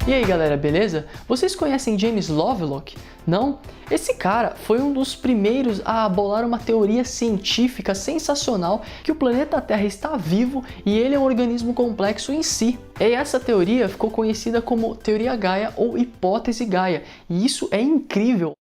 E aí galera, beleza? Vocês conhecem James Lovelock? Não? Esse cara foi um dos primeiros a bolar uma teoria científica sensacional que o planeta Terra está vivo e ele é um organismo complexo em si. E essa teoria ficou conhecida como Teoria Gaia ou Hipótese Gaia, e isso é incrível!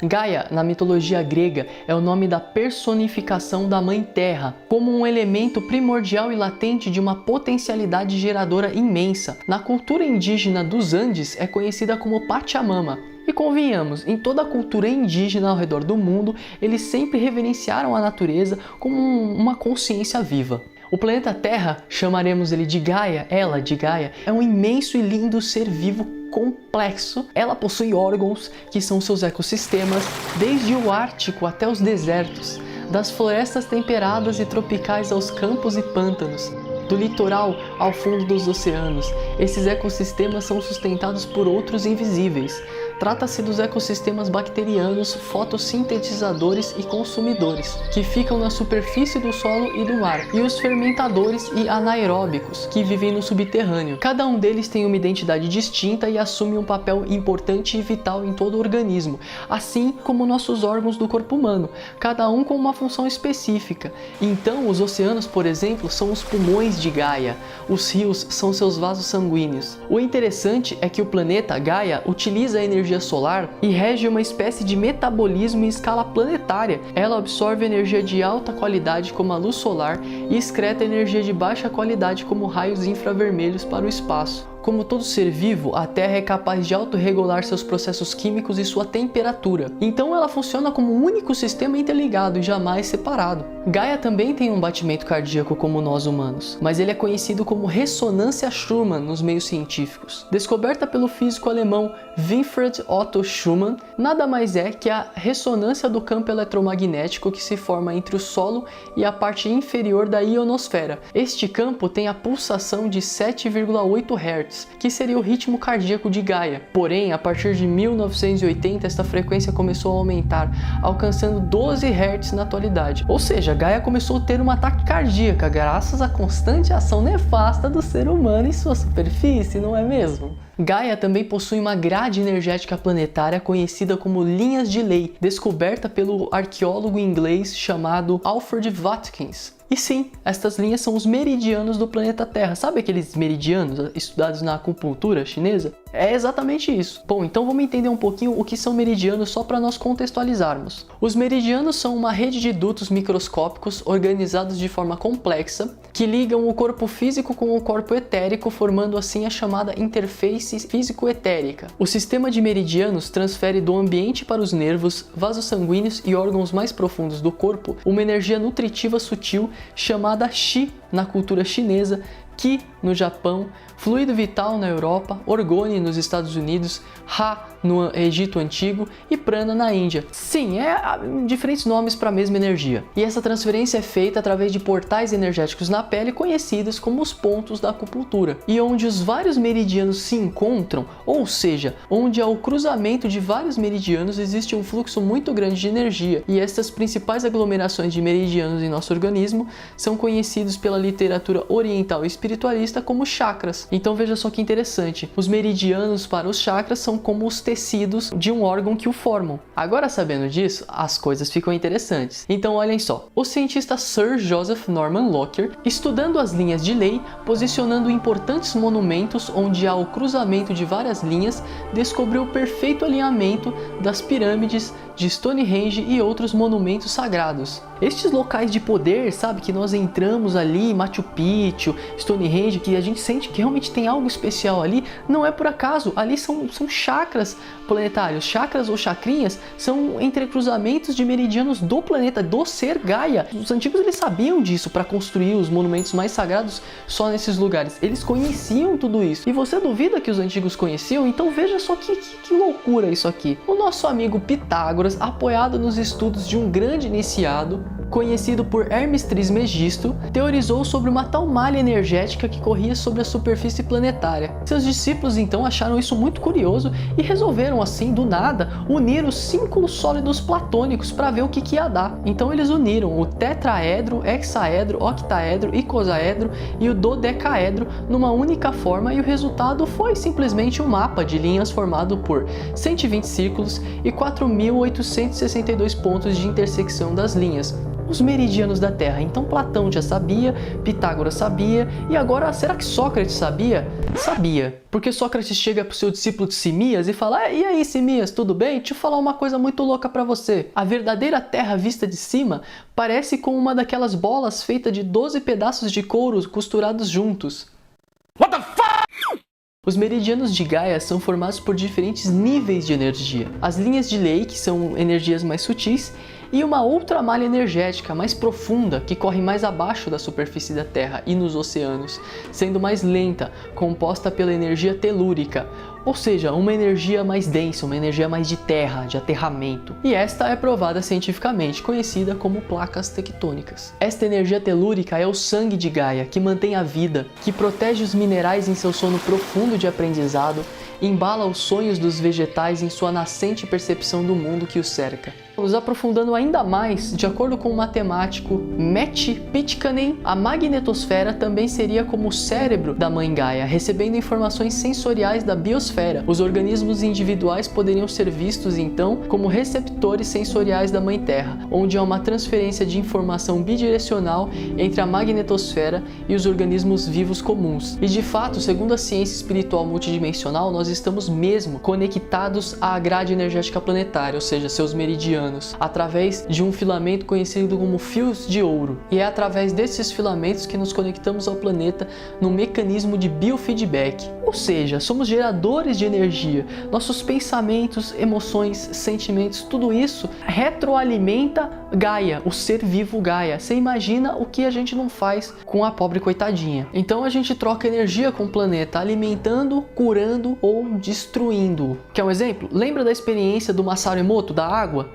Gaia, na mitologia grega, é o nome da personificação da Mãe Terra, como um elemento primordial e latente de uma potencialidade geradora imensa. Na cultura indígena dos Andes, é conhecida como Pachamama. E convenhamos, em toda a cultura indígena ao redor do mundo, eles sempre reverenciaram a natureza como uma consciência viva. O planeta Terra, chamaremos ele de Gaia, ela de Gaia, é um imenso e lindo ser vivo complexo. Ela possui órgãos que são seus ecossistemas, desde o Ártico até os desertos, das florestas temperadas e tropicais aos campos e pântanos, do litoral ao fundo dos oceanos. Esses ecossistemas são sustentados por outros invisíveis. Trata-se dos ecossistemas bacterianos, fotossintetizadores e consumidores, que ficam na superfície do solo e do mar, e os fermentadores e anaeróbicos, que vivem no subterrâneo. Cada um deles tem uma identidade distinta e assume um papel importante e vital em todo o organismo, assim como nossos órgãos do corpo humano, cada um com uma função específica. Então, os oceanos, por exemplo, são os pulmões de Gaia, os rios são seus vasos sanguíneos. O interessante é que o planeta Gaia utiliza a energia solar e rege uma espécie de metabolismo em escala planetária. Ela absorve energia de alta qualidade como a luz solar e excreta energia de baixa qualidade como raios infravermelhos para o espaço. Como todo ser vivo, a Terra é capaz de autorregular seus processos químicos e sua temperatura. Então ela funciona como um único sistema interligado e jamais separado. Gaia também tem um batimento cardíaco como nós humanos, mas ele é conhecido como ressonância Schumann nos meios científicos. Descoberta pelo físico alemão Winfried Otto Schumann, nada mais é que a ressonância do campo eletromagnético que se forma entre o solo e a parte inferior da ionosfera. Este campo tem a pulsação de 7,8 Hz, que seria o ritmo cardíaco de Gaia. Porém, a partir de 1980, esta frequência começou a aumentar, alcançando 12 Hz na atualidade. Ou seja, Gaia começou a ter um ataque cardíaco graças à constante ação nefasta do ser humano em sua superfície, não é mesmo? Gaia também possui uma grade energética planetária conhecida como linhas de lei, descoberta pelo arqueólogo inglês chamado Alfred Watkins. E sim, estas linhas são os meridianos do planeta Terra. Sabe aqueles meridianos estudados na acupuntura chinesa? É exatamente isso. Bom, então vamos entender um pouquinho o que são meridianos só para nós contextualizarmos. Os meridianos são uma rede de dutos microscópicos organizados de forma complexa que ligam o corpo físico com o corpo etérico, formando assim a chamada interface físico-etérica. O sistema de meridianos transfere do ambiente para os nervos, vasos sanguíneos e órgãos mais profundos do corpo uma energia nutritiva sutil chamada Qi na cultura chinesa, Qi no Japão, fluido vital na Europa, orgone nos Estados Unidos, Ra no Egito Antigo e Prana na Índia. Sim, diferentes nomes para a mesma energia. E essa transferência é feita através de portais energéticos na pele conhecidos como os pontos da acupuntura, e onde os vários meridianos se encontram, ou seja, onde há o cruzamento de vários meridianos, existe um fluxo muito grande de energia, e estas principais aglomerações de meridianos em nosso organismo são conhecidos pela literatura oriental e espiritualista como chakras. Então veja só que interessante, os meridianos para os chakras são como os tecidos de um órgão que o formam. Agora, sabendo disso, as coisas ficam interessantes. Então olhem só, o cientista Sir Joseph Norman Lockyer, estudando as linhas de lei, posicionando importantes monumentos onde há o cruzamento de várias linhas, descobriu o perfeito alinhamento das pirâmides de Stonehenge e outros monumentos sagrados. Estes locais de poder, sabe, que nós entramos ali, Machu Picchu, Stonehenge, que a gente sente que realmente tem algo especial ali, não é por acaso, ali são chakras planetários. Chakras ou chacrinhas são entrecruzamentos de meridianos do planeta, do ser Gaia. Os antigos eles sabiam disso para construir os monumentos mais sagrados só nesses lugares. Eles conheciam tudo isso. E você duvida que os antigos conheciam? Então veja só que loucura isso aqui. O nosso amigo Pitágoras, apoiado nos estudos de um grande iniciado, conhecido por Hermes Trismegisto, teorizou sobre uma tal malha energética que corria sobre a superfície planetária. Seus discípulos então acharam isso muito curioso e resolveram assim, do nada, unir os 5 sólidos platônicos para ver o que ia dar. Então eles uniram o tetraedro, hexaedro, octaedro, icosaedro e o dodecaedro numa única forma, e o resultado foi simplesmente um mapa de linhas formado por 120 círculos e 4.862 pontos de intersecção das linhas, os meridianos da Terra. Então Platão já sabia, Pitágoras sabia, e agora será que Sócrates sabia? Sabia, porque Sócrates chega para o seu discípulo de Simias e fala: e aí, Simias, tudo bem? Deixa eu falar uma coisa muito louca para você. A verdadeira Terra vista de cima parece com uma daquelas bolas feita de 12 pedaços de couro costurados juntos. What the fuck? Os meridianos de Gaia são formados por diferentes níveis de energia. As linhas de lei, que são energias mais sutis, e uma outra malha energética mais profunda que corre mais abaixo da superfície da Terra e nos oceanos, sendo mais lenta, composta pela energia telúrica, ou seja, uma energia mais densa, uma energia mais de terra, de aterramento. E esta é provada cientificamente, conhecida como placas tectônicas. Esta energia telúrica é o sangue de Gaia, que mantém a vida, que protege os minerais em seu sono profundo de aprendizado, embala os sonhos dos vegetais em sua nascente percepção do mundo que os cerca. Nos aprofundando ainda mais, de acordo com o matemático Matti Pitkänen, a magnetosfera também seria como o cérebro da mãe Gaia, recebendo informações sensoriais da biosfera. Os organismos individuais poderiam ser vistos então como receptores sensoriais da mãe Terra, onde há uma transferência de informação bidirecional entre a magnetosfera e os organismos vivos comuns. E de fato, segundo a ciência espiritual multidimensional, nós estamos mesmo conectados à grade energética planetária, ou seja, seus meridianos, através de um filamento conhecido como fios de ouro. E é através desses filamentos que nos conectamos ao planeta num mecanismo de biofeedback. Ou seja, somos geradores de energia. Nossos pensamentos, emoções, sentimentos, tudo isso retroalimenta Gaia, o ser vivo Gaia. Você imagina o que a gente não faz com a pobre coitadinha. Então a gente troca energia com o planeta, alimentando, curando ou destruindo. Quer um exemplo? Lembra da experiência do Masaru Emoto, da água?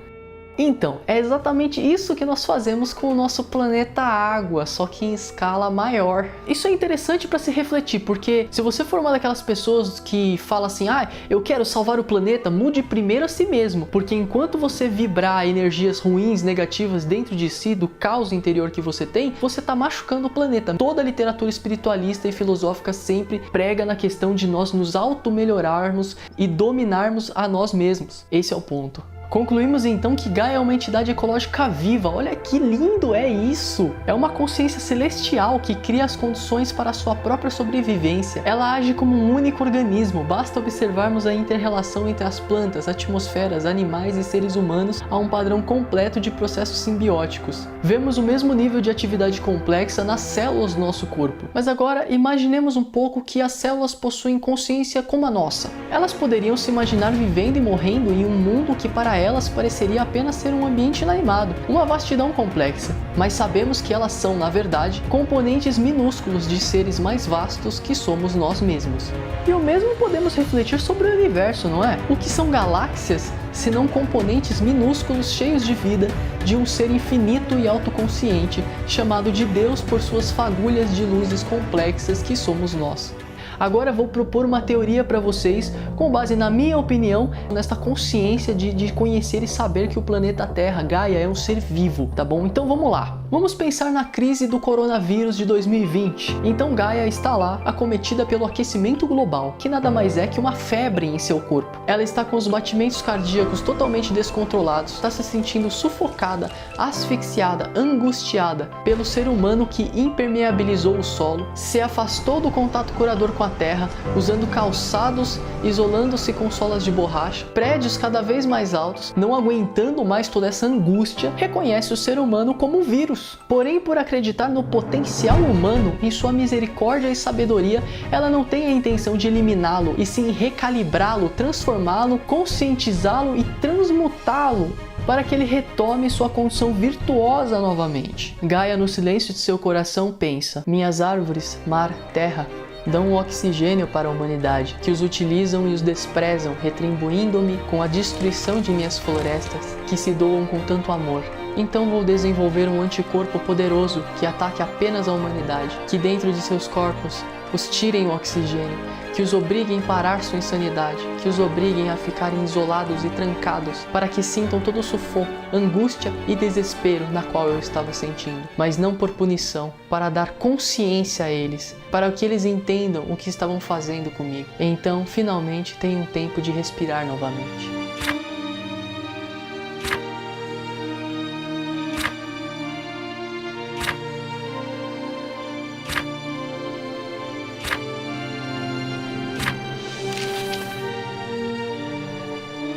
Então, é exatamente isso que nós fazemos com o nosso planeta Água, só que em escala maior. Isso é interessante para se refletir, porque se você for uma daquelas pessoas que fala assim: eu quero salvar o planeta, mude primeiro a si mesmo, porque enquanto você vibrar energias ruins, negativas dentro de si, do caos interior que você tem, você está machucando o planeta. Toda a literatura espiritualista e filosófica sempre prega na questão de nós nos auto-melhorarmos e dominarmos a nós mesmos. Esse é o ponto. Concluímos então que Gaia é uma entidade ecológica viva. Olha que lindo é isso! É uma consciência celestial que cria as condições para a sua própria sobrevivência. Ela age como um único organismo, basta observarmos a inter-relação entre as plantas, atmosferas, animais e seres humanos a um padrão completo de processos simbióticos. Vemos o mesmo nível de atividade complexa nas células do nosso corpo. Mas agora imaginemos um pouco que as células possuem consciência como a nossa. Elas poderiam se imaginar vivendo e morrendo em um mundo que para elas pareceria apenas ser um ambiente inanimado, uma vastidão complexa, mas sabemos que elas são, na verdade, componentes minúsculos de seres mais vastos que somos nós mesmos. E o mesmo podemos refletir sobre o universo, não é? O que são galáxias, se não componentes minúsculos cheios de vida de um ser infinito e autoconsciente, chamado de Deus por suas fagulhas de luzes complexas que somos nós. Agora vou propor uma teoria para vocês, com base na minha opinião, nesta consciência de conhecer e saber que o planeta Terra, Gaia, é um ser vivo, tá bom? Então vamos lá. Vamos pensar na crise do coronavírus de 2020. Então Gaia está lá, acometida pelo aquecimento global, que nada mais é que uma febre em seu corpo. Ela está com os batimentos cardíacos totalmente descontrolados, está se sentindo sufocada, asfixiada, angustiada pelo ser humano que impermeabilizou o solo, se afastou do contato curador com a Terra, usando calçados, isolando-se com solas de borracha, prédios cada vez mais altos, não aguentando mais toda essa angústia, reconhece o ser humano como um vírus. Porém, por acreditar no potencial humano, em sua misericórdia e sabedoria, ela não tem a intenção de eliminá-lo, e sim recalibrá-lo, transformá-lo, conscientizá-lo e transmutá-lo para que ele retome sua condição virtuosa novamente. Gaia, no silêncio de seu coração, pensa: minhas árvores, mar, terra, dão um oxigênio para a humanidade, que os utilizam e os desprezam, retribuindo-me com a destruição de minhas florestas, que se doam com tanto amor. Então vou desenvolver um anticorpo poderoso que ataque apenas a humanidade, que dentro de seus corpos os tirem o oxigênio, que os obriguem a parar sua insanidade, que os obriguem a ficarem isolados e trancados, para que sintam todo o sufoco, angústia e desespero na qual eu estava sentindo, mas não por punição, para dar consciência a eles, para que eles entendam o que estavam fazendo comigo. Então, finalmente, tenho um tempo de respirar novamente.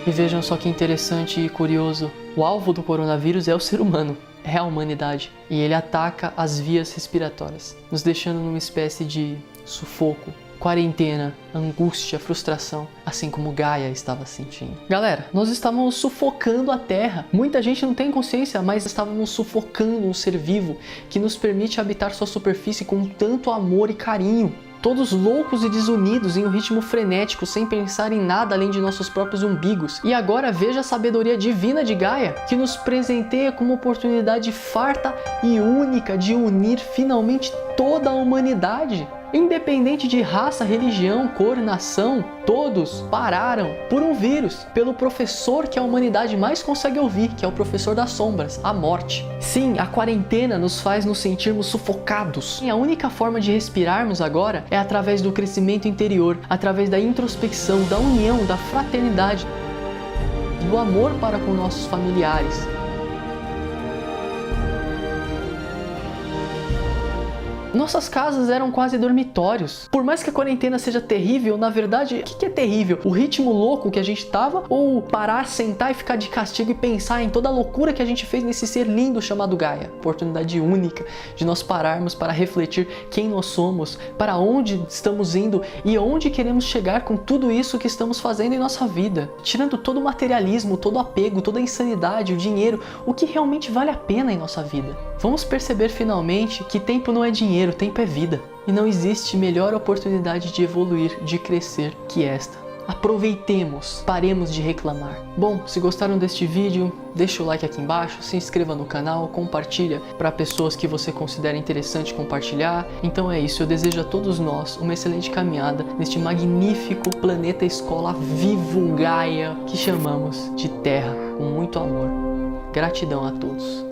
E vejam só que interessante e curioso, o alvo do coronavírus é o ser humano, é a humanidade, e ele ataca as vias respiratórias, nos deixando numa espécie de sufoco, quarentena, angústia, frustração, assim como Gaia estava sentindo. Galera, nós estávamos sufocando a Terra. Muita gente não tem consciência, mas estávamos sufocando um ser vivo que nos permite habitar sua superfície com tanto amor e carinho. Todos loucos e desunidos em um ritmo frenético, sem pensar em nada além de nossos próprios umbigos. E agora veja a sabedoria divina de Gaia, que nos presenteia com uma oportunidade farta e única de unir finalmente toda a humanidade. Independente de raça, religião, cor, nação, todos pararam por um vírus, pelo professor que a humanidade mais consegue ouvir, que é o professor das sombras, a morte. Sim, a quarentena nos faz nos sentirmos sufocados. E a única forma de respirarmos agora é através do crescimento interior, através da introspecção, da união, da fraternidade, do amor para com nossos familiares. Nossas casas eram quase dormitórios. Por mais que a quarentena seja terrível, na verdade, o que é terrível? O ritmo louco que a gente tava ou parar, sentar e ficar de castigo e pensar em toda a loucura que a gente fez nesse ser lindo chamado Gaia? Oportunidade única de nós pararmos para refletir quem nós somos, para onde estamos indo e onde queremos chegar com tudo isso que estamos fazendo em nossa vida. Tirando todo o materialismo, todo o apego, toda a insanidade, o dinheiro, o que realmente vale a pena em nossa vida. Vamos perceber finalmente que tempo não é dinheiro, tempo é vida. E não existe melhor oportunidade de evoluir, de crescer que esta. Aproveitemos, paremos de reclamar. Bom, se gostaram deste vídeo, deixa o like aqui embaixo, se inscreva no canal, compartilha para pessoas que você considera interessante compartilhar. Então é isso, eu desejo a todos nós uma excelente caminhada neste magnífico planeta escola vivo Gaia que chamamos de Terra, com muito amor. Gratidão a todos.